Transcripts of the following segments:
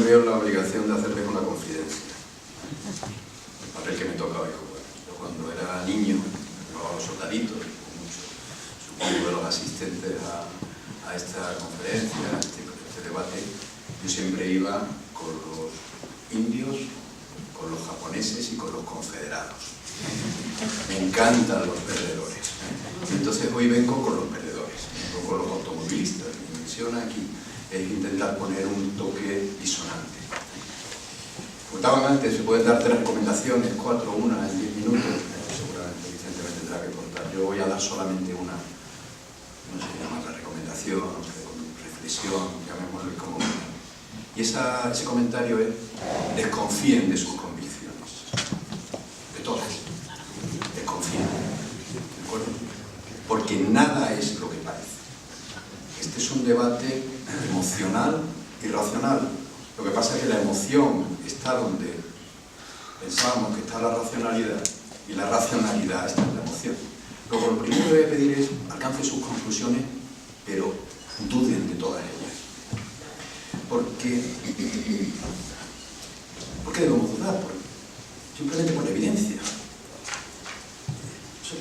me veo en la obligación de hacerles una confidencia. El papel que me toca hoy jugar. Yo cuando era niño, jugaba a los soldaditos, supongo de los asistentes a esta conferencia, a este debate, yo siempre iba con los indios, con los japoneses y con los confederados. Me encantan los perdedores. Entonces hoy vengo con los perdedores, vengo con los automovilistas. Mi misión aquí es intentar poner un toque disonante. Contaban antes, se pueden dar 3 recomendaciones, 4, una en 10 minutos, seguramente Vicente me tendrá que contar. Yo voy a dar solamente una, no sé, llamarla recomendación, no sé, reflexión, llamémoslo como. Y ese comentario es: desconfíen de sus convicciones. De todas. Desconfíen. ¿De acuerdo? Porque nada es lo que parece. Este es un debate emocional y racional. Lo que pasa es que la emoción está donde pensábamos que está la racionalidad, y la racionalidad está en la emoción. Luego, lo primero que voy a pedir es: alcancen sus conclusiones, pero duden de todas ellas. ¿Por qué debemos dudar? Simplemente por la evidencia.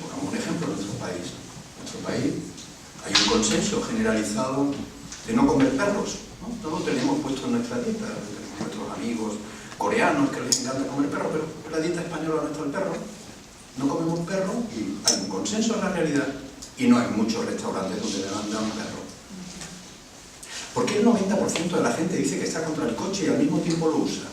Pongamos un ejemplo en nuestro país. En nuestro país hay un consenso generalizado de no comer perros, ¿no? No lo tenemos puesto en nuestra dieta. Tenemos nuestros amigos coreanos que les encanta comer perro, pero en la dieta española no está el perro. No comemos perro y hay un consenso en la realidad, y no hay muchos restaurantes donde le mandan perro. ¿Por qué el 90% de la gente dice que está contra el coche y al mismo tiempo lo usa?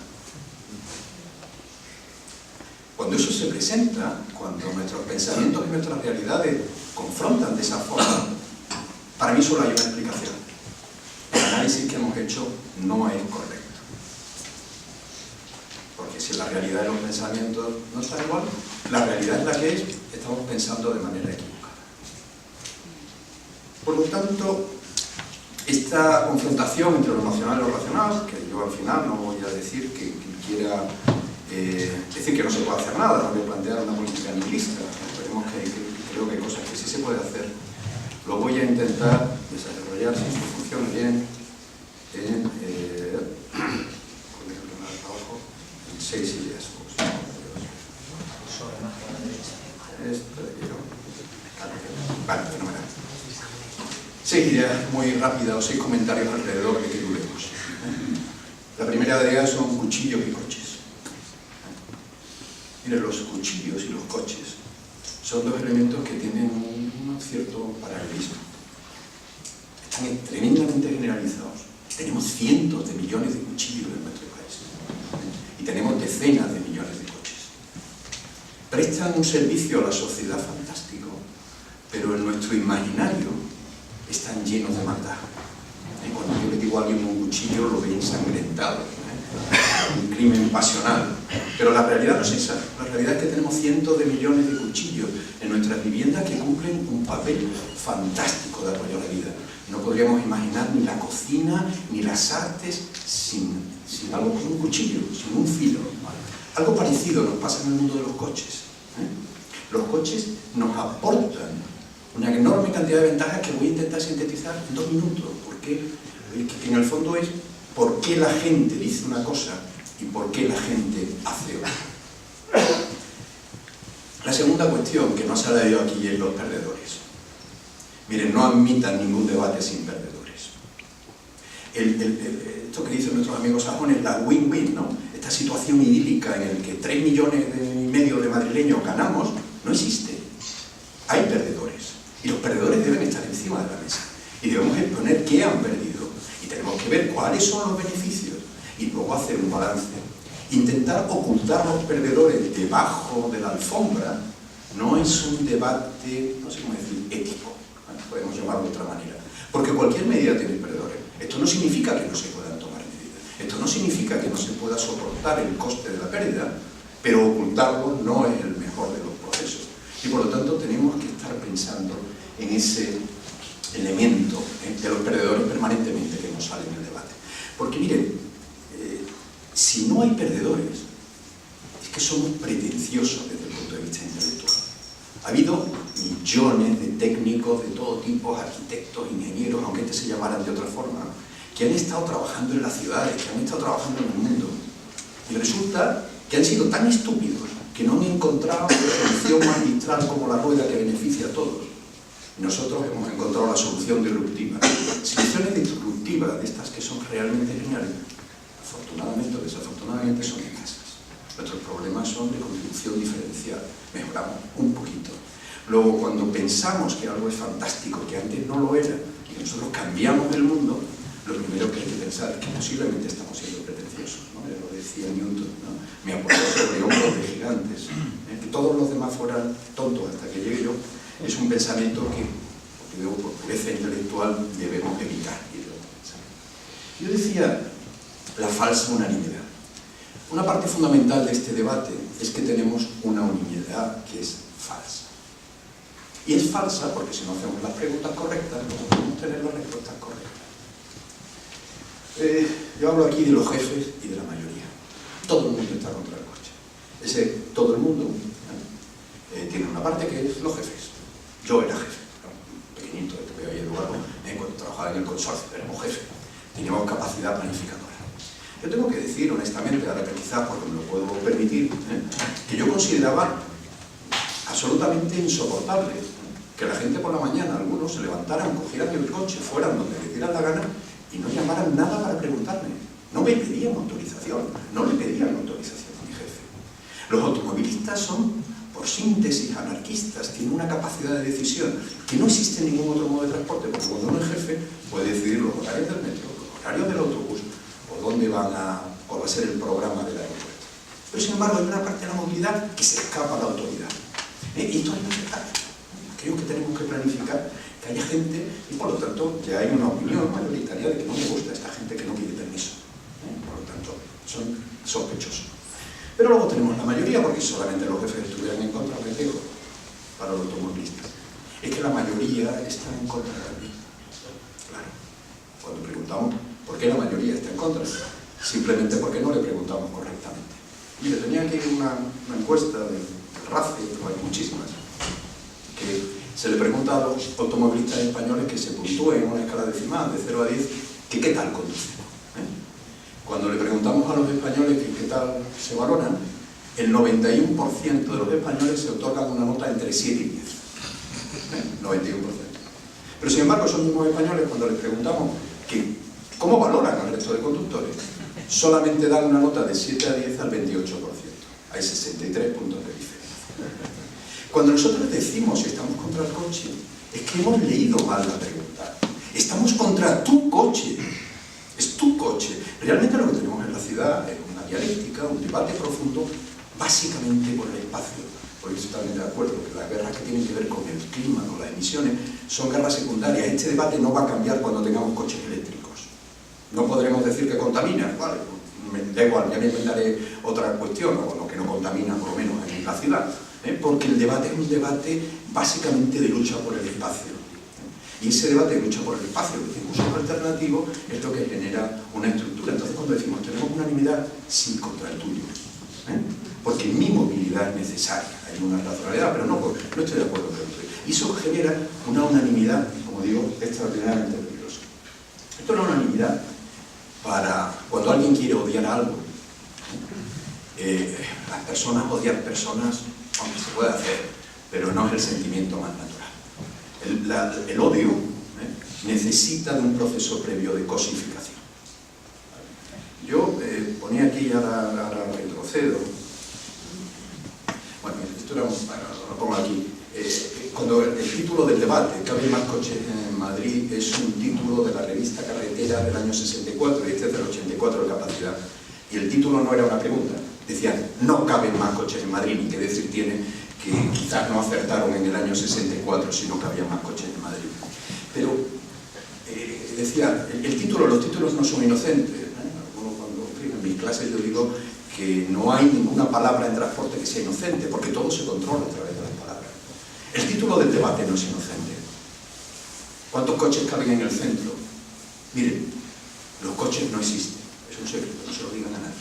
Cuando eso se presenta, cuando nuestros pensamientos y nuestras realidades confrontan de esa forma, para mí solo hay una explicación: el análisis que hemos hecho no es correcto. Porque si la realidad de los pensamientos no está igual, la realidad es la que es, estamos pensando de manera equivocada. Por lo tanto, esta confrontación entre lo emocional y lo racional, que yo al final no voy a decir que quiera decir que no se puede hacer nada, no voy a plantear una política nihilista. Esperemos creo que hay cosas que sí se puede hacer. Lo voy a intentar desarrollar, si esto funciona bien, en 6 ideas. Vale, fenomenal. 6 ideas muy rápidas o 6 comentarios alrededor de que dudemos. La primera de ellas son cuchillos y coches. Miren, los cuchillos y los coches son 2 elementos que tienen un cierto paralelismo. Están tremendamente generalizados. Tenemos cientos de millones de cuchillos en nuestro país y tenemos decenas de millones de coches. Prestan un servicio a la sociedad fantástico, pero en nuestro imaginario están llenos de maldad. Y cuando yo le digo a alguien un cuchillo, lo ve ensangrentado, un crimen pasional. Pero la realidad no es esa. La realidad es que tenemos cientos de millones de cuchillos en nuestras viviendas que cumplen un papel fantástico de apoyo a la vida. No podríamos imaginar ni la cocina ni las artes sin algo como un cuchillo, sin un filo. Algo parecido nos pasa en el mundo de los coches. Los coches nos aportan una enorme cantidad de ventajas que voy a intentar sintetizar en 2 minutos, porque en el fondo es por qué la gente dice una cosa y por qué la gente hace otra. La segunda cuestión que no se ha leído aquí es los perdedores. Miren, no admitan ningún debate sin perdedores. Esto que dicen nuestros amigos sajones, la win-win, ¿no? Esta situación idílica en la que 3,5 millones de madrileños ganamos, no existe. Hay perdedores. Y los perdedores deben estar encima de la mesa. Y debemos exponer qué han perdido. Y tenemos que ver cuáles son los beneficios. Y luego hacer un balance. Intentar ocultar los perdedores debajo de la alfombra no es un debate, no sé cómo decir, ético. Bueno, podemos llamarlo de otra manera. Porque cualquier medida tiene perdedores. Esto no significa que no se puedan tomar medidas. Esto no significa que no se pueda soportar el coste de la pérdida, pero ocultarlo no es el mejor de los procesos. Y por lo tanto tenemos que estar pensando en ese elemento de los perdedores permanentemente que nos sale en el debate. Porque miren, si no hay perdedores, es que somos pretenciosos desde el punto de vista intelectual. Ha habido millones de técnicos de todo tipo, arquitectos, ingenieros, aunque se llamaran de otra forma, que han estado trabajando en las ciudades, que han estado trabajando en el mundo, y resulta que han sido tan estúpidos que no han encontrado una solución magistral como la rueda que beneficia a todos. Nosotros hemos encontrado la solución disruptiva. Soluciones disruptivas de estas que son realmente geniales, afortunadamente o desafortunadamente, son escasas. Nuestros problemas son de contribución diferencial. Mejoramos un poquito. Luego, cuando pensamos que algo es fantástico, que antes no lo era, y que nosotros cambiamos el mundo, lo primero que hay que pensar es que posiblemente estamos siendo pretenciosos, ¿no? Ya lo decía Newton, ¿no? Me apoyó sobre hombros de gigantes. Que todos los demás fueran tontos hasta que llegue yo, es un pensamiento que, por pureza intelectual, debemos evitar. Yo decía la falsa unanimidad. Una parte fundamental de este debate es que tenemos una unanimidad que es falsa. Y es falsa porque si no hacemos las preguntas correctas, no podemos tener las respuestas correctas. Yo hablo aquí de los jefes y de la mayoría. Todo el mundo está contra el coche. Ese todo el mundo tiene una parte que es los jefes. Yo era jefe, pequeñito, que voy a Eduardo, cuando trabajaba en el consorcio, éramos jefes. Teníamos capacidad planificadora. Yo tengo que decir honestamente, ahora quizás porque me lo puedo permitir, que yo consideraba absolutamente insoportable que la gente por la mañana, algunos se levantaran, cogieran el coche, fueran donde les dieran la gana y no llamaran nada para preguntarme. No me pedían autorización, no le pedían autorización a mi jefe. Los automovilistas son, por síntesis, anarquistas, tienen una capacidad de decisión que no existe en ningún otro modo de transporte, porque cuando uno es jefe puede decidir los horarios del metro, los horarios del autobús, o dónde van o va a ser el programa del aeropuerto. Pero sin embargo hay una parte de la movilidad que se escapa a la autoridad. Y esto es necesario. Creo que tenemos que planificar que haya gente, y por lo tanto ya hay una opinión mayoritaria de que no me gusta esta gente que no pide permiso. Por lo tanto, son sospechosos. Pero luego tenemos la mayoría, porque solamente los jefes estuvieran en contra, me digo, para los automovilistas. Es que la mayoría está en contra de la ley. Claro. Cuando preguntamos por qué la mayoría está en contra, simplemente porque no le preguntamos correctamente. Mire, tenía aquí una encuesta del RACE, hay muchísimas, que se le pregunta a los automovilistas españoles que se puntúen en una escala decimal de 0 a 10, que qué tal conducen. Cuando le preguntamos a los españoles que qué tal se valoran, el 91% de los españoles se otorgan una nota entre 7 y 10. 91%. Pero sin embargo, esos mismos españoles, cuando les preguntamos que cómo valoran al resto de conductores, solamente dan una nota de 7 a 10 al 28%. Hay 63 puntos de diferencia. Cuando nosotros decimos que estamos contra el coche, es que hemos leído mal la pregunta. Estamos contra tu coche. Es tu coche. Realmente lo que tenemos en la ciudad es una dialéctica, un debate profundo, básicamente por el espacio. Porque estoy totalmente de acuerdo que las guerras que tienen que ver con el clima, con las emisiones, son guerras secundarias. Este debate no va a cambiar cuando tengamos coches eléctricos. No podremos decir que contaminan, vale, da igual, ya me inventaré otra cuestión, o lo que no contamina, por lo menos en la ciudad. Porque el debate es un debate básicamente de lucha por el espacio. Y ese debate de lucha por el espacio, que tiene uso alternativo, es lo que genera una estructura. Entonces, cuando decimos tenemos unanimidad, sí, contra el tuyo. Porque mi movilidad es necesaria, hay una racionalidad, pero no estoy de acuerdo con esto. Y eso genera una unanimidad, como digo, extraordinariamente peligrosa. Esto es una unanimidad para cuando alguien quiere odiar algo. Las personas odian personas, aunque se puede hacer, pero no es el sentimiento más natural. El odio necesita de un proceso previo de cosificación. Yo ponía aquí, ahora retrocedo. Bueno, esto era lo pongo aquí. Cuando el título del debate, ¿caben más coches en Madrid?, es un título de la revista Carretera del año 64, y este es del 84 de capacidad. Y el título no era una pregunta. Decían, no caben más coches en Madrid, ni qué decir tiene que quizás no acertaron en el año 64 si no cabían más coches en Madrid. Pero decía, los títulos no son inocentes. Cuando en mis clases yo digo que no hay ninguna palabra en transporte que sea inocente, porque todo se controla a través de las palabras. El título del debate no es inocente. ¿Cuántos coches caben en el centro? Miren, los coches no existen. Es un secreto, no se lo digan a nadie.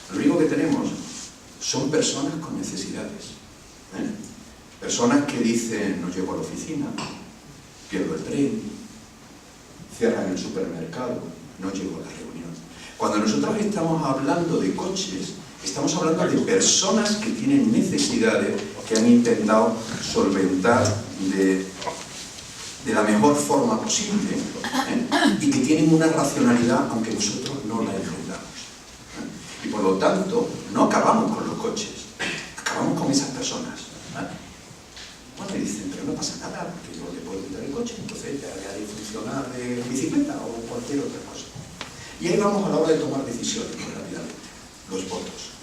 Lo único que tenemos son personas con necesidades. Personas que dicen, no llego a la oficina, pierdo el tren, cierran el supermercado, no llego a la reunión. Cuando nosotros estamos hablando de coches, estamos hablando de personas que tienen necesidades que han intentado solventar de la mejor forma posible, y que tienen una racionalidad aunque nosotros no la entendamos. Y por lo tanto, no acabamos con los coches, acabamos con esas personas. Bueno, y dicen, pero no pasa nada, porque yo le puedo quitar el coche, entonces ya haré funcionar de bicicleta o cualquier otra cosa. Y ahí vamos a la hora de tomar decisiones, en realidad, los votos.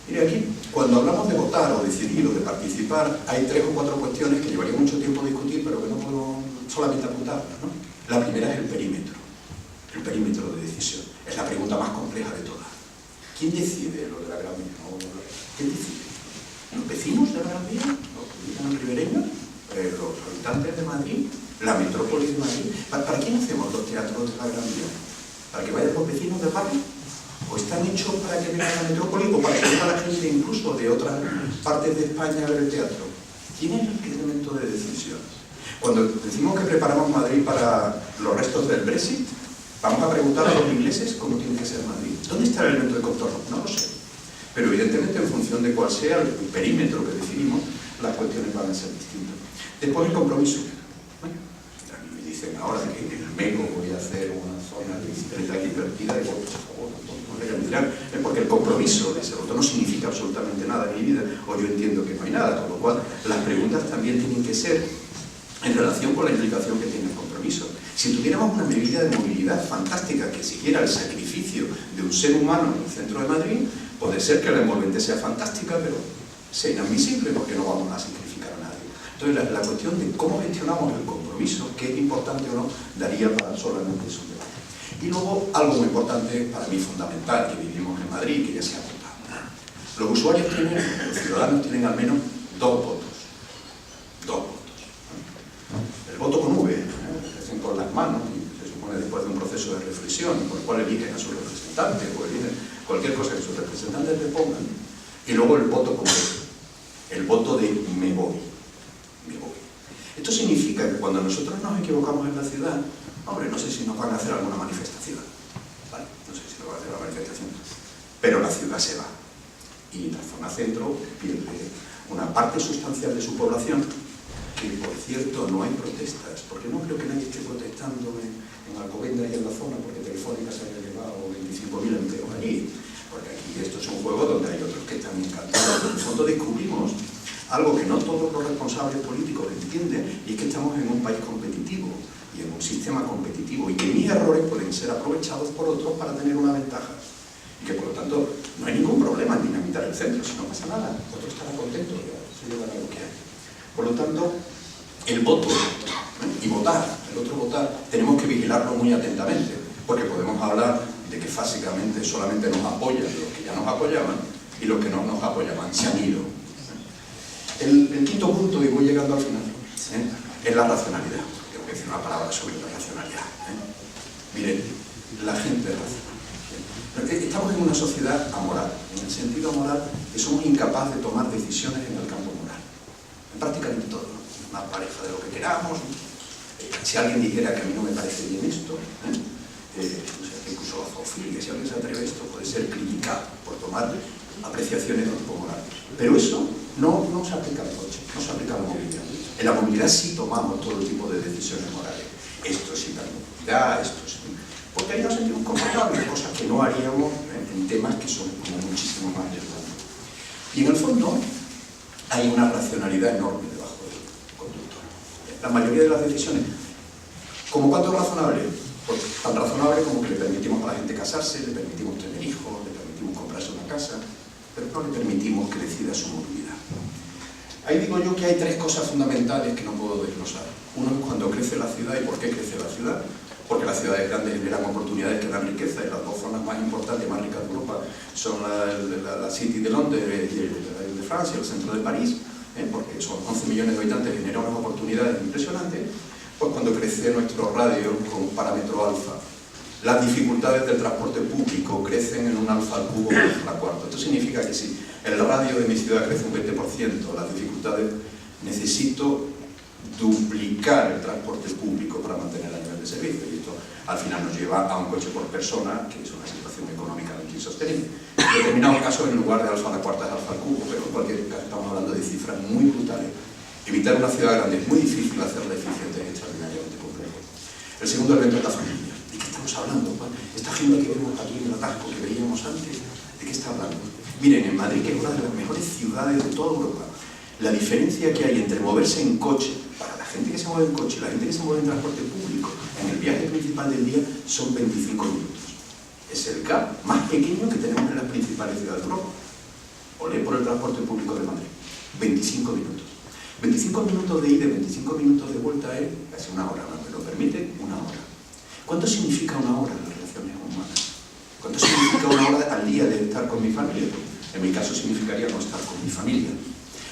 Mire, aquí, cuando hablamos de votar o decidir o de participar, hay 3 o 4 cuestiones que llevaría mucho tiempo discutir, pero que no puedo solamente apuntarlas, ¿no? La primera es el perímetro de decisión. Es la pregunta más compleja de todas. ¿Quién decide lo de la Gran Vía? ¿Quién decide? ¿Los vecinos de la Gran Vía? ¿Los ribereños? ¿Los habitantes de Madrid? ¿La metrópoli de Madrid? ¿Para quién hacemos los teatros de la Gran Vía? ¿Para que vayan los vecinos del barrio? ¿O están hechos para que venga la metrópoli o para que venga la gente incluso de otras partes de España a ver el teatro? ¿Quién es el elemento de decisión? Cuando decimos que preparamos Madrid para los restos del Brexit, vamos a preguntar a los ingleses cómo tiene que ser Madrid. ¿Dónde está el elemento de contorno? No lo sé. Pero evidentemente en función de cuál sea el perímetro que definimos, las cuestiones van a ser distintas. Después el compromiso. Bueno, me dicen ahora que en el Meco voy a hacer una zona de bicicleta invertida de votos a favor, porque el compromiso de ese voto no significa absolutamente nada en mi vida, o yo entiendo que no hay nada, con lo cual las preguntas también tienen que ser en relación con la implicación que tiene el compromiso. Si tuviéramos una medida de movilidad fantástica que siguiera el sacrificio de un ser humano en el centro de Madrid, puede ser que la envolvente sea fantástica, pero sea inadmisible porque no vamos a sacrificar a nadie. Entonces la cuestión de cómo gestionamos el compromiso, que es importante o no, daría para solamente eso. Y luego, algo muy importante, para mí fundamental, que vivimos en Madrid, que ya se ha votado. Los usuarios tienen, los ciudadanos tienen al menos 2 votos. 2 votos. El voto con V, que hacen con las manos, y se supone después de un proceso de reflexión, por el cual eligen a sus representantes, o eligen cualquier cosa que sus representantes le pongan. Y luego el voto con V, el voto de me voy. Me voy. Esto significa que cuando nosotros nos equivocamos en la ciudad, hombre, no sé si nos van a hacer alguna manifestación, ¿vale? No sé si nos van a hacer una manifestación, pero la ciudad se va. Y la zona centro pierde una parte sustancial de su población, que por cierto no hay protestas, porque no creo que nadie esté protestando en Alcobendas y en la zona, porque Telefónica se haya llevado 25.000 empleos allí, porque aquí esto es un juego donde hay otros que están encantados. En el fondo descubrimos algo que no todos los responsables políticos entienden, y es que estamos en un país competitivo y en un sistema competitivo, y que mis errores pueden ser aprovechados por otros para tener una ventaja, y que por lo tanto no hay ningún problema en dinamitar el centro, si no pasa nada, otros estarán contentos, se llevará lo que hay. Por lo tanto, el voto y votar, el otro votar, tenemos que vigilarlo muy atentamente, porque podemos hablar de que básicamente solamente nos apoyan los que ya nos apoyaban, y los que no nos apoyaban se han ido. El quinto punto, y voy llegando al final, es la racionalidad. Tengo que decir una palabra sobre la racionalidad. Miren, la gente es racional. Estamos en una sociedad amoral, en el sentido amoral que somos incapaces de tomar decisiones en el campo moral. En prácticamente todo, ¿no? Una pareja de lo que queramos. Si alguien dijera que a mí no me parece bien esto, no sé, incluso la zoofilia, si alguien se atreve a esto, puede ser criticado por tomar apreciaciones de tipo moral. Pero eso no se aplica al coche, no se aplica a la movilidad. En la movilidad sí tomamos todo tipo de decisiones morales. Esto es hipermovilidad, esto es... Porque ahí nos sentimos confortables, cosas que no haríamos en temas que son como muchísimo más relevantes. Y en el fondo hay una racionalidad enorme debajo del conductor. La mayoría de las decisiones, ¿como cuánto es razonable? Pues tan razonable como que le permitimos a la gente casarse, le permitimos tener hijos, le permitimos comprarse una casa, pero no le permitimos que decida su movilidad. Ahí digo yo que hay 3 cosas fundamentales que no puedo desglosar. Uno es cuando crece la ciudad. ¿Y por qué crece la ciudad? Porque las ciudades grandes generan oportunidades que dan riqueza, y las 2 zonas más importantes y más ricas de Europa son la City de Londres y de Francia, el centro de París, porque son 11 millones de habitantes, generan unas oportunidades impresionantes. Pues cuando crece nuestro radio con un parámetro alfa, las dificultades del transporte público crecen en un alfa al cubo por la cuarta. Esto significa que si el radio de mi ciudad crece un 20%, las dificultades, necesito duplicar el transporte público para mantener el nivel de de servicio. Y esto al final nos lleva a un coche por persona, que es una situación económicamente insostenible. En determinados casos, en lugar de alfa a la cuarta es alfa al cubo, pero en cualquier caso estamos hablando de cifras muy brutales. Evitar una ciudad grande es muy difícil, hacerla eficiente es extraordinariamente complejo. El segundo elemento es la familia. ¿De qué estamos hablando? Esta agenda que vemos aquí en el atasco que veíamos antes, ¿de qué está hablando? Miren, en Madrid, que es una de las mejores ciudades de toda Europa, la diferencia que hay entre moverse en coche, para la gente que se mueve en coche y la gente que se mueve en transporte público, en el viaje principal del día, son 25 minutos. Es el gap más pequeño que tenemos en las principales ciudades de Europa. Olé por el transporte público de Madrid. 25 minutos. 25 minutos de ida y 25 minutos de vuelta es casi una hora, ¿no? Me lo permite, una hora. ¿Cuánto significa una hora en las relaciones humanas? ¿Cuánto significa una hora al día de estar con mi familia? En mi caso significaría no estar con mi familia.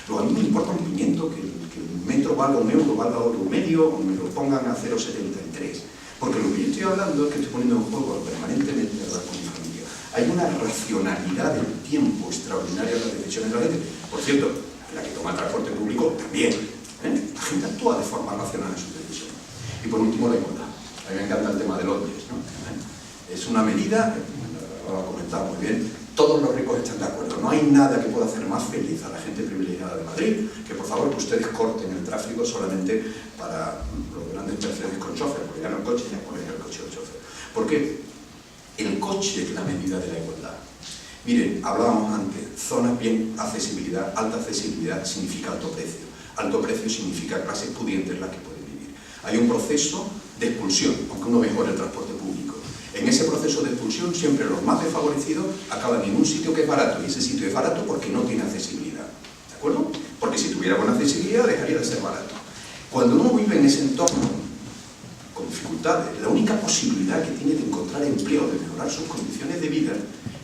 Luego a mí me importa un pimiento que el metro valga un euro, valga euro y medio, o me lo pongan a 0,73. Porque lo que yo estoy hablando es que estoy poniendo en juego permanentemente hablar con mi familia. Hay una racionalidad del tiempo extraordinaria en las decisiones de la gente. Por cierto, la que toma el transporte público también. La gente actúa de forma racional en sus decisiones. Y por último, la igualdad. A mí me encanta el tema de Londres, ¿no? Es una medida, lo ha comentado muy bien, todos los ricos están de acuerdo. No hay nada que pueda hacer más feliz a la gente privilegiada de Madrid que, por favor, que ustedes corten el tráfico solamente para los grandes Mercedes con chofer, porque ya no el coche, ya ponen el coche del chofer. ¿Por qué? El coche es la medida de la igualdad. Miren, hablábamos antes, zonas bien, accesibilidad, alta accesibilidad significa alto precio. Alto precio significa clases pudientes las que pueden vivir. Hay un proceso de expulsión, aunque uno mejore el transporte público. En ese proceso de expulsión siempre los más desfavorecidos acaban en un sitio que es barato, y ese sitio es barato porque no tiene accesibilidad. ¿De acuerdo? Porque si tuviera buena accesibilidad dejaría de ser barato. Cuando uno vive en ese entorno con dificultades, la única posibilidad que tiene de encontrar empleo, de mejorar sus condiciones de vida,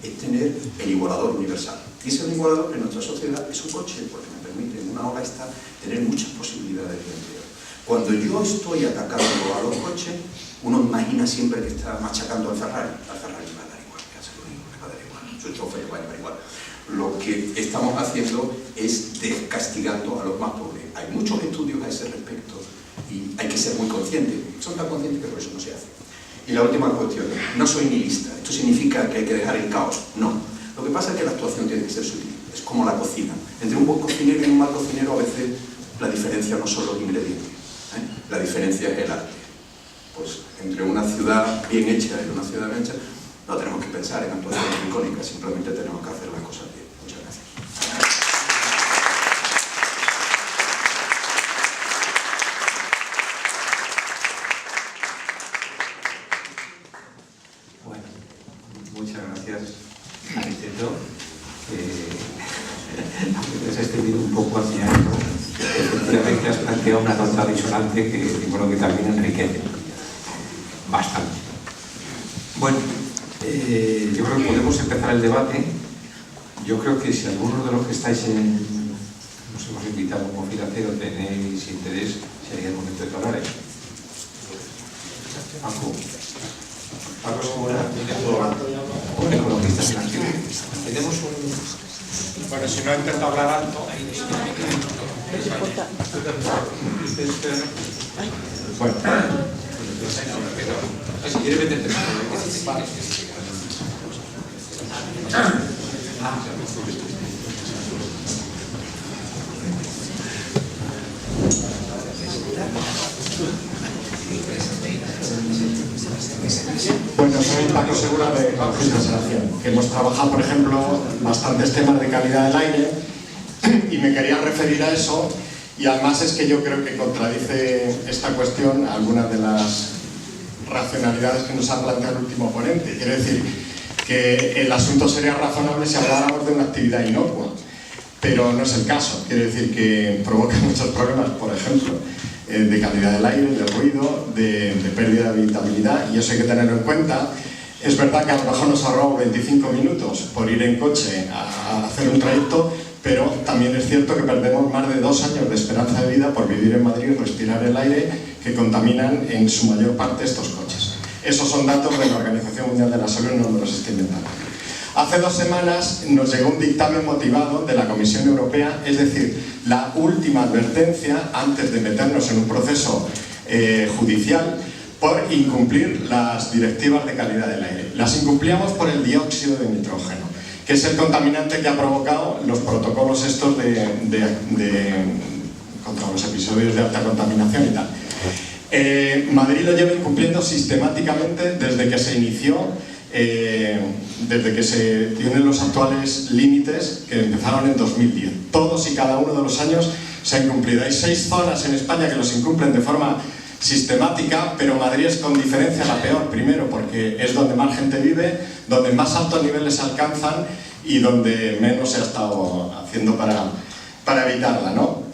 es tener el igualador universal. Y ese igualador en nuestra sociedad es un coche, porque me permite en una hora tener muchas posibilidades de empleo. Cuando yo estoy atacando a los coches, uno imagina siempre que está machacando al Ferrari. Al Ferrari le va a dar igual, que hace lo mismo, le va a dar igual, su chofer le va a dar igual. Lo que estamos haciendo es descastigando a los más pobres. Hay muchos estudios a ese respecto y hay que ser muy conscientes. Son tan conscientes que por eso no se hace. Y la última cuestión, no soy nihilista. ¿Esto significa que hay que dejar el caos? No. Lo que pasa es que la actuación tiene que ser sutil. Es como la cocina. Entre un buen cocinero y un mal cocinero a veces la diferencia no son los ingredientes. La diferencia es el arte. Pues entre una ciudad bien hecha y una ciudad bien hecha, no tenemos que pensar en actuaciones icónicas, simplemente tenemos que hacer las cosas bien. Muchas gracias. Bueno, muchas gracias, Aniceto. Te has extendido un poco hacia esto. Efectivamente has planteado una nota disonante que creo que también enriquece bastante. Bueno, yo creo que podemos empezar el debate. Yo creo que si algunos de los que estáis nos hemos invitado como filacero tenéis interés, sería el momento de que hablaréis. Paco Segura, un economista financiero. Tenemos un... Bueno, si no intento hablar alto. Bueno, si quiere meterte. Bueno, soy Paco Segura de Ecologistas en Acción, que hemos trabajado, por ejemplo, bastantes temas de calidad del aire y me quería referir a eso, y además es que yo creo que contradice esta cuestión algunas de las racionalidades que nos ha planteado el último ponente. Quiero decir que el asunto sería razonable si habláramos de una actividad inocua, pero no es el caso. Quiero decir que provoca muchos problemas, por ejemplo, de calidad del aire, de ruido, de pérdida de habitabilidad, y eso hay que tenerlo en cuenta. Es verdad que a lo mejor nos ahorramos 25 minutos por ir en coche a hacer un trayecto, pero también es cierto que perdemos más de 2 años de esperanza de vida por vivir en Madrid y respirar el aire que contaminan en su mayor parte estos coches. Esos son datos de la Organización Mundial de la Salud, no me los estoy inventando. Hace 2 semanas nos llegó un dictamen motivado de la Comisión Europea, es decir, la última advertencia antes de meternos en un proceso judicial por incumplir las directivas de calidad del aire. Las incumplíamos por el dióxido de nitrógeno, que es el contaminante que ha provocado los protocolos estos contra los episodios de alta contaminación y tal. Madrid lo lleva incumpliendo sistemáticamente desde que se inició, desde que se tienen los actuales límites que empezaron en 2010. Todos y cada uno de los años se ha incumplido. Hay 6 zonas en España que los incumplen de forma sistemática, pero Madrid es con diferencia la peor. Primero porque es donde más gente vive, donde más altos niveles se alcanzan y donde menos se ha estado haciendo para evitarla, ¿no?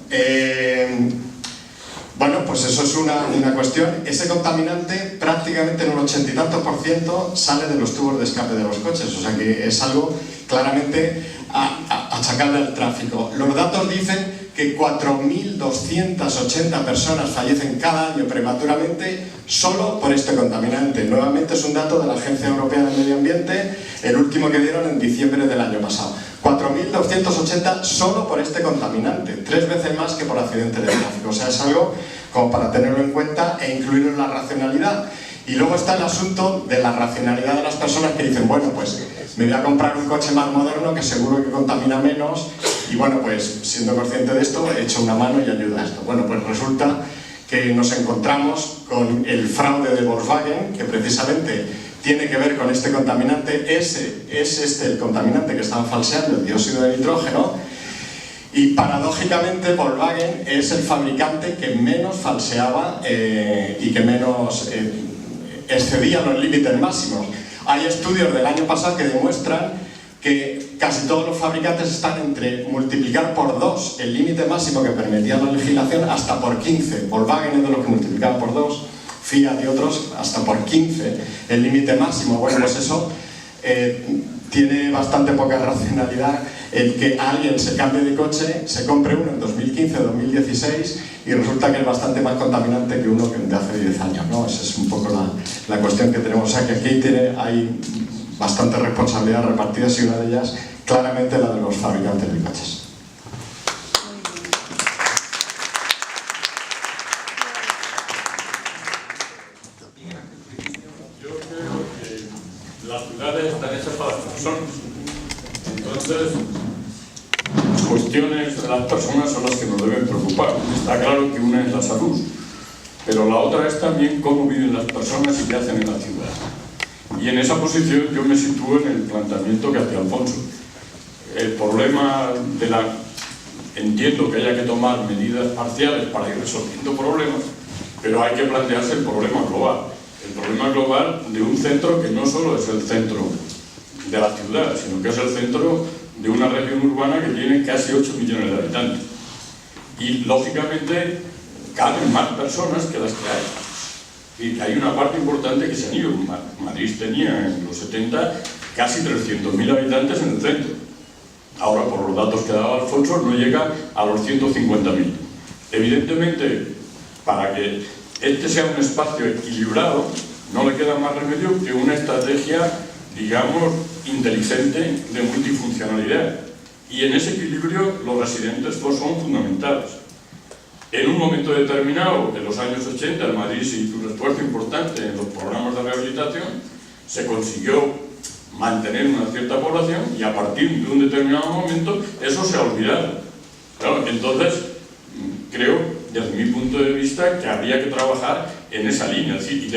Bueno, pues eso es una cuestión. Ese contaminante prácticamente en un 80 y tantos % sale de los tubos de escape de los coches, o sea que es algo claramente achacable al tráfico. Los datos dicen que 4.280 personas fallecen cada año prematuramente solo por este contaminante. Nuevamente es un dato de la Agencia Europea del Medio Ambiente, el último que dieron en diciembre del año pasado. 4.280 solo por este contaminante, 3 veces más que por accidente de tráfico. O sea, es algo como para tenerlo en cuenta e incluirlo en la racionalidad. Y luego está el asunto de la racionalidad de las personas que dicen, bueno, pues me voy a comprar un coche más moderno que seguro que contamina menos y bueno, pues siendo consciente de esto, echo una mano y ayuda a esto. Bueno, pues resulta que nos encontramos con el fraude de Volkswagen, que precisamente tiene que ver con este contaminante. Es el contaminante que están falseando, el dióxido de nitrógeno, y paradójicamente Volkswagen es el fabricante que menos falseaba y que menos excedía los límites máximos. Hay estudios del año pasado que demuestran que casi todos los fabricantes están entre multiplicar por 2 el límite máximo que permitía la legislación hasta por 15. Volkswagen es de los que multiplicaba por 2, Fiat y otros hasta por 15 el límite máximo. Bueno, pues eso tiene bastante poca racionalidad el que alguien se cambie de coche, se compre uno en 2015 o 2016 y resulta que es bastante más contaminante que uno de hace 10 años, ¿no? Esa es un poco la cuestión que tenemos. O sea que aquí hay bastante responsabilidad repartidas y una de ellas claramente la de los fabricantes de coches. Yo creo que las ciudades están hechas para las personas. Entonces, las cuestiones de las personas son las que nos deben preocupar. Está claro que una es la salud, pero la otra es también cómo viven las personas y qué hacen en la ciudad. Y en esa posición yo me sitúo en el planteamiento que hacía Alfonso. El problema entiendo que haya que tomar medidas parciales para ir resolviendo problemas, pero hay que plantearse el problema global. El problema global de un centro que no solo es el centro de la ciudad, sino que es el centro de una región urbana que tiene casi 8 millones de habitantes. Y, lógicamente, caben más personas que las que hay. Y hay una parte importante que se han ido. Madrid tenía en los 70 casi 300.000 habitantes en el centro. Ahora, por los datos que daba Alfonso, no llega a los 150.000. Evidentemente, para que este sea un espacio equilibrado, no le queda más remedio que una estrategia, digamos, inteligente de multifuncionalidad. Y en ese equilibrio los residentes pues, son fundamentales. En un momento determinado, en los años 80, en Madrid se hizo un esfuerzo importante en los programas de rehabilitación, se consiguió mantener una cierta población y a partir de un determinado momento eso se ha olvidado. Claro, entonces, creo, desde mi punto de vista, que habría que trabajar en esa línea, es decir, y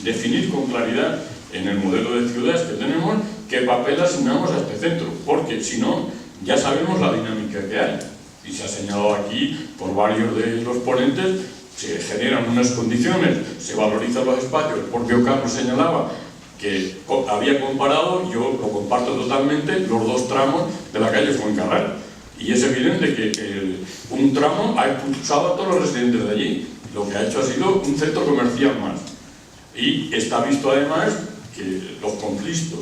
definir con claridad en el modelo de ciudades que tenemos qué papel asignamos a este centro, porque si no, ya sabemos la dinámica que hay. Y se ha señalado aquí por varios de los ponentes, se generan unas condiciones, se valorizan los espacios. El propio Carlos señalaba que había comparado, yo lo comparto totalmente, los 2 tramos de la calle Fuencarral. Y es evidente que un tramo ha expulsado a todos los residentes de allí. Lo que ha hecho ha sido un centro comercial más. Y está visto además que los conflictos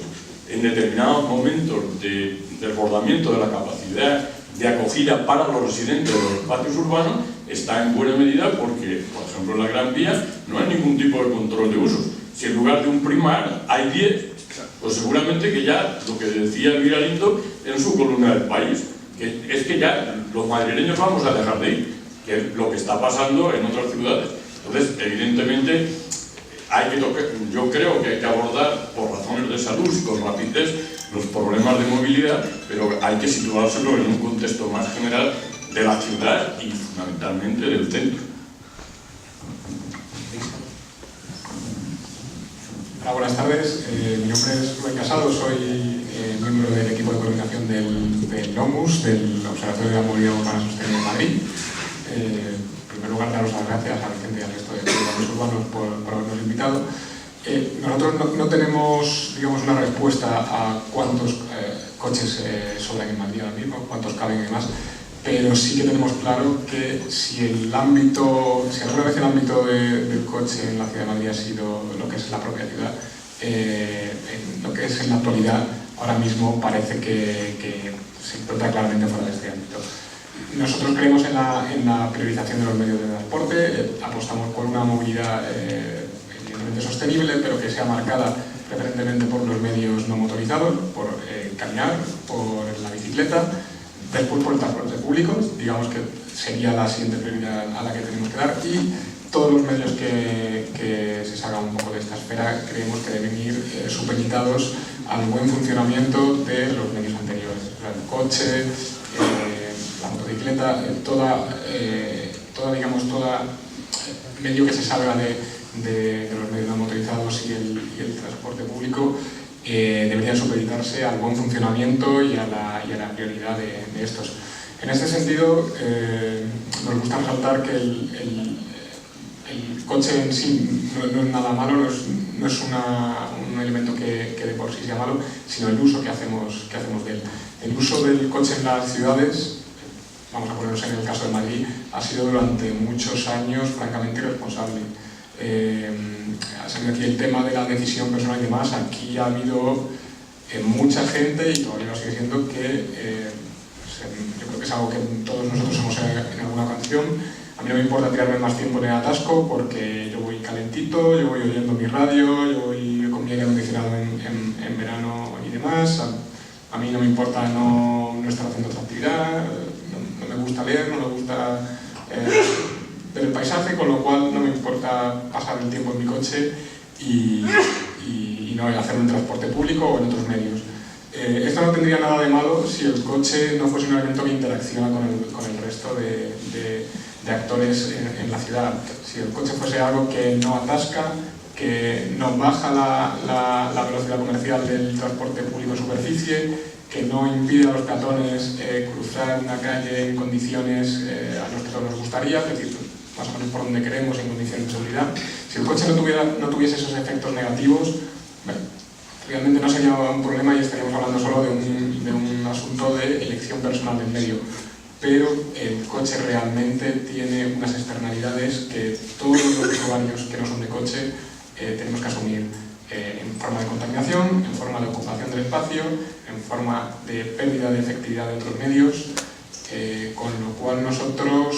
en determinados momentos de desbordamiento de la capacidad de acogida para los residentes de los espacios urbanos está en buena medida porque, por ejemplo, en la Gran Vía no hay ningún tipo de control de usos. Si en lugar de un primar hay 10, pues seguramente que ya, lo que decía Elvira Lindo en su columna del País, que es que ya los madrileños vamos a dejar de ir, que es lo que está pasando en otras ciudades. Entonces, evidentemente, yo creo que hay que abordar por razones de salud y con rapidez los problemas de movilidad, pero hay que situárselo en un contexto más general de la ciudad y fundamentalmente del centro. Hola, buenas tardes. Mi nombre es Rubén Casado, soy miembro del equipo de coordinación del OMUS, del Observatorio de la Movilidad Urbana Sostenible de Madrid. En primer lugar, daros las gracias a Vicente y al resto de los urbanos por habernos invitado. Nosotros no tenemos, digamos, una respuesta a cuántos coches sobran en Madrid ahora mismo, cuántos caben y demás, pero sí que tenemos claro que si alguna vez el ámbito del coche en la ciudad de Madrid ha sido lo que es la propia ciudad, lo que es en la actualidad, ahora mismo parece que se encuentra claramente fuera de este ámbito. Nosotros creemos en la priorización de los medios de transporte, apostamos por una movilidad evidentemente sostenible, pero que sea marcada preferentemente por los medios no motorizados, por caminar, por la bicicleta, después por el transporte público, digamos que sería la siguiente prioridad a la que tenemos que dar, y todos los medios que se salgan un poco de esta esfera creemos que deben ir supeditados al buen funcionamiento de los medios anteriores, o sea, el coche, la motocicleta, todo medio que se salga de los medios no motorizados y el transporte público deberían supeditarse al buen funcionamiento y a la prioridad de estos. En este sentido, nos gusta resaltar que el coche en sí no es nada malo, no es un elemento que de por sí sea malo, sino el uso que hacemos de él. El uso del coche en las ciudades, vamos a ponernos en el caso de Madrid, ha sido durante muchos años francamente irresponsable. Ha salido aquí el tema de la decisión personal y demás. Aquí ha habido mucha gente, y todavía lo sigue siendo, que yo creo que es algo que todos nosotros hemos en alguna ocasión. A mí no me importa tirarme más tiempo en el atasco porque yo voy calentito, yo voy oyendo mi radio, yo voy con mi aire acondicionado en verano y demás. A mí no me importa no estar haciendo otra actividad, no me gusta leer, no me gusta ver el paisaje, con lo cual no me importa pasar el tiempo en mi coche y no hacer un transporte público o en otros medios. Esto no tendría nada de malo si el coche no fuese un elemento que interacciona con el resto de actores en la ciudad. Si el coche fuese algo que no atasca, que no baja la velocidad comercial del transporte público en superficie, que no impide a los peatones cruzar una calle en condiciones a las que todos nos gustaría, es decir, más o menos por donde queremos, en condiciones de seguridad. Si el coche no tuviese esos efectos negativos, bueno, realmente no sería un problema y estaríamos hablando solo de un asunto de elección personal del medio. Pero el coche realmente tiene unas externalidades que todos los usuarios que no son de coche tenemos que asumir en forma de contaminación, en forma de ocupación del espacio, en forma de pérdida de efectividad de otros medios, con lo cual nosotros,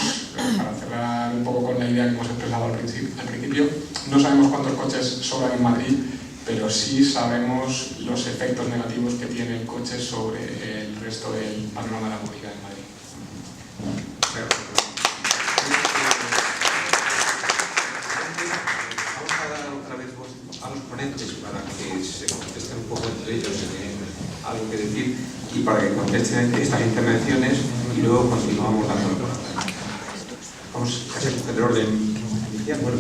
para cerrar un poco con la idea que hemos expresado al principio, no sabemos cuántos coches sobran en Madrid, pero sí sabemos los efectos negativos que tiene el coche sobre el resto del panorama de la movilidad en Madrid. Vamos a dar otra vez voz a los ponentes para que se contesten un poco entre ellos si tienen algo que decir y para que contesten estas intervenciones y luego continuamos dando la palabra. Vamos a hacer el orden. Bueno,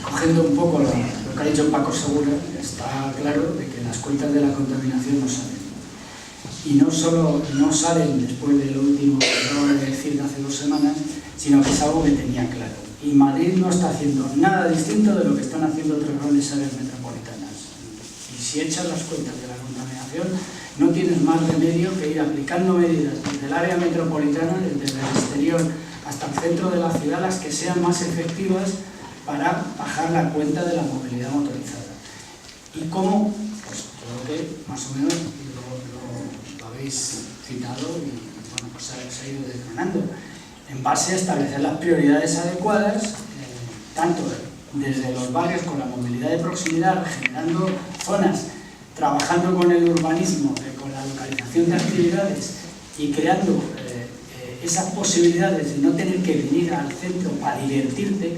cogiendo un poco lo que ha dicho Paco Segura, está claro de que las cuentas de la contaminación no salen. Y no solo no salen después del último error de decir de hace 2 semanas, sino que es algo que tenía claro. Y Madrid no está haciendo nada distinto de lo que están haciendo otras grandes áreas metropolitanas. Y si echas las cuentas de la contaminación, no tienes más remedio que ir aplicando medidas desde el área metropolitana, desde el exterior hasta el centro de la ciudad, las que sean más efectivas para bajar la cuenta de la movilidad motorizada. ¿Y cómo? Pues creo que más o menos lo habéis citado y bueno, pues se ha ido desgranando. En base a establecer las prioridades adecuadas, tanto desde los barrios con la movilidad de proximidad, generando zonas, trabajando con el urbanismo, con la localización de actividades y creando esas posibilidades de no tener que venir al centro para divertirte,